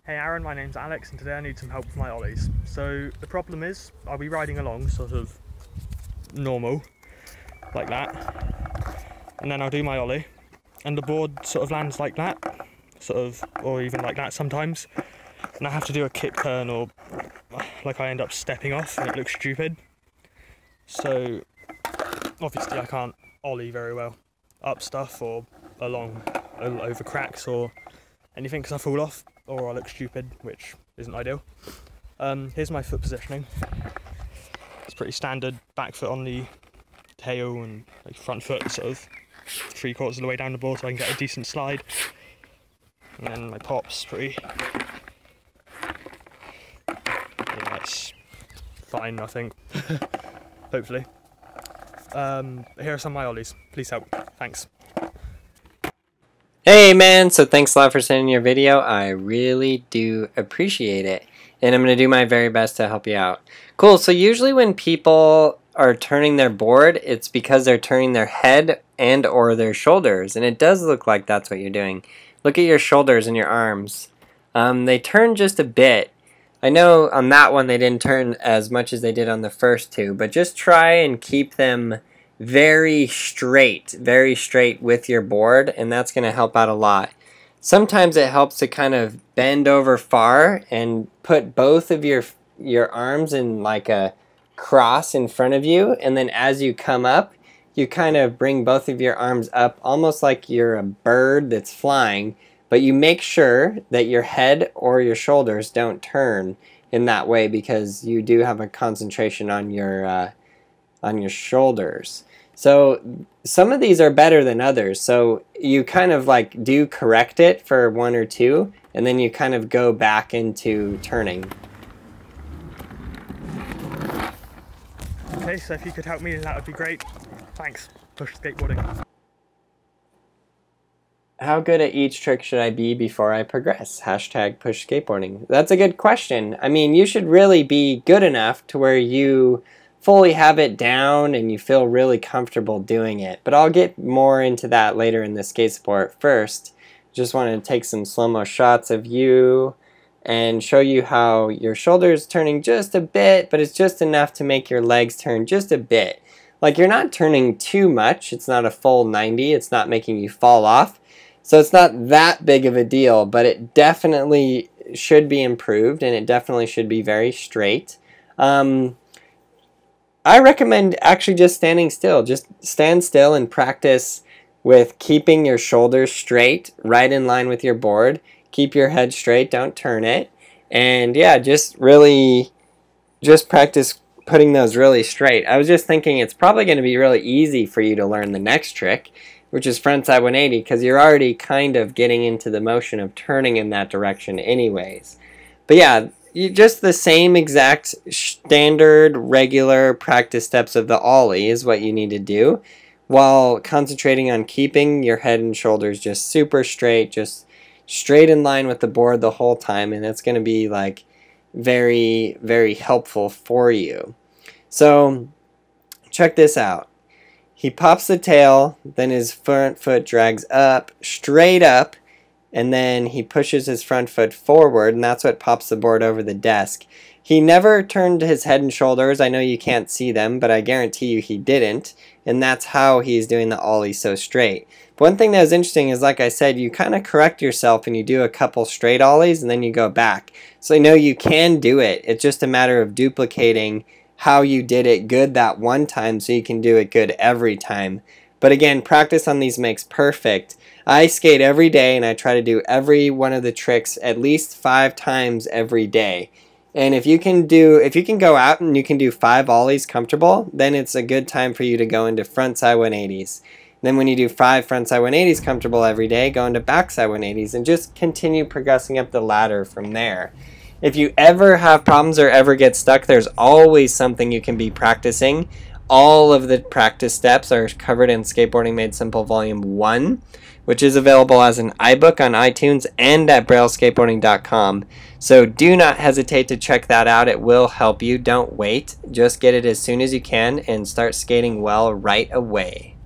Hey Aaron, my name's Alex and today I need some help with my ollies. So the problem is, I'll be riding along sort of normal, like that, and then I'll do my ollie, and the board sort of lands like that, sort of, or even like that sometimes, and I have to do a kick turn or like I end up stepping off and it looks stupid. So obviously I can't ollie very well up stuff or along over cracks or anything because I fall off or I look stupid, which isn't ideal. Here's my foot positioning. It's pretty standard, back foot on the tail and like front foot sort of 3/4 of the way down the board so I can get a decent slide. And then my pop's pretty, yeah, it's fine I think, hopefully. Here are some of my ollies, please help, thanks. Hey man, so thanks a lot for sending your video. I really do appreciate it. And I'm going to do my very best to help you out. Cool, so usually when people are turning their board, it's because they're turning their head and or their shoulders. And it does look like that's what you're doing. Look at your shoulders and your arms. They turn just a bit. I know on that one they didn't turn as much as they did on the first two, but just try and keep them very straight with your board, and that's going to help out a lot. Sometimes it helps to kind of bend over far and put both of your arms in like a cross in front of you, and then as you come up you kind of bring both of your arms up almost like you're a bird that's flying, but you make sure that your head or your shoulders don't turn in that way because you do have a concentration on your shoulders. So some of these are better than others, so you kind of like do correct it for one or two and then you kind of go back into turning. Okay, so if you could help me that would be great, thanks. Push skateboarding. How good at each trick should I be before I progress? Hashtag push skateboarding. That's a good question. I mean, you should really be good enough to where you fully have it down and you feel really comfortable doing it. But I'll get more into that later in the skate sport. First, just want to take some slow-mo shots of you and show you how your shoulders turning just a bit, but it's just enough to make your legs turn just a bit. Like you're not turning too much. It's not a full 90. It's not making you fall off. So it's not that big of a deal, but it definitely should be improved and it definitely should be very straight. I recommend actually just standing still. Just stand still and practice with keeping your shoulders straight, right in line with your board. Keep your head straight, don't turn it. And yeah, just practice putting those really straight. I was just thinking it's probably going to be really easy for you to learn the next trick, which is frontside 180, because you're already kind of getting into the motion of turning in that direction anyways. But yeah, just the same exact standard regular practice steps of the ollie is what you need to do while concentrating on keeping your head and shoulders just super straight, just straight in line with the board the whole time, and it's going to be like very, very helpful for you. So check this out. He pops the tail, then his front foot drags up, straight up, and then he pushes his front foot forward, and that's what pops the board over the desk. He never turned his head and shoulders. I know you can't see them, but I guarantee you he didn't, and that's how he's doing the ollie so straight. But one thing that was interesting is, like I said, you kind of correct yourself and you do a couple straight ollies and then you go back. So I know you can do it. It's just a matter of duplicating how you did it good that one time so you can do it good every time. But again, practice on these makes perfect. I skate every day and I try to do every one of the tricks at least 5 times every day. And if you can go out and you can do 5 ollies comfortable, then it's a good time for you to go into frontside 180s. Then when you do 5 frontside 180s comfortable every day, go into backside 180s and just continue progressing up the ladder from there. If you ever have problems or ever get stuck, there's always something you can be practicing. All of the practice steps are covered in Skateboarding Made Simple Volume 1, which is available as an iBook on iTunes and at brailleskateboarding.com. So do not hesitate to check that out. It will help you. Don't wait. Just get it as soon as you can and start skating well right away.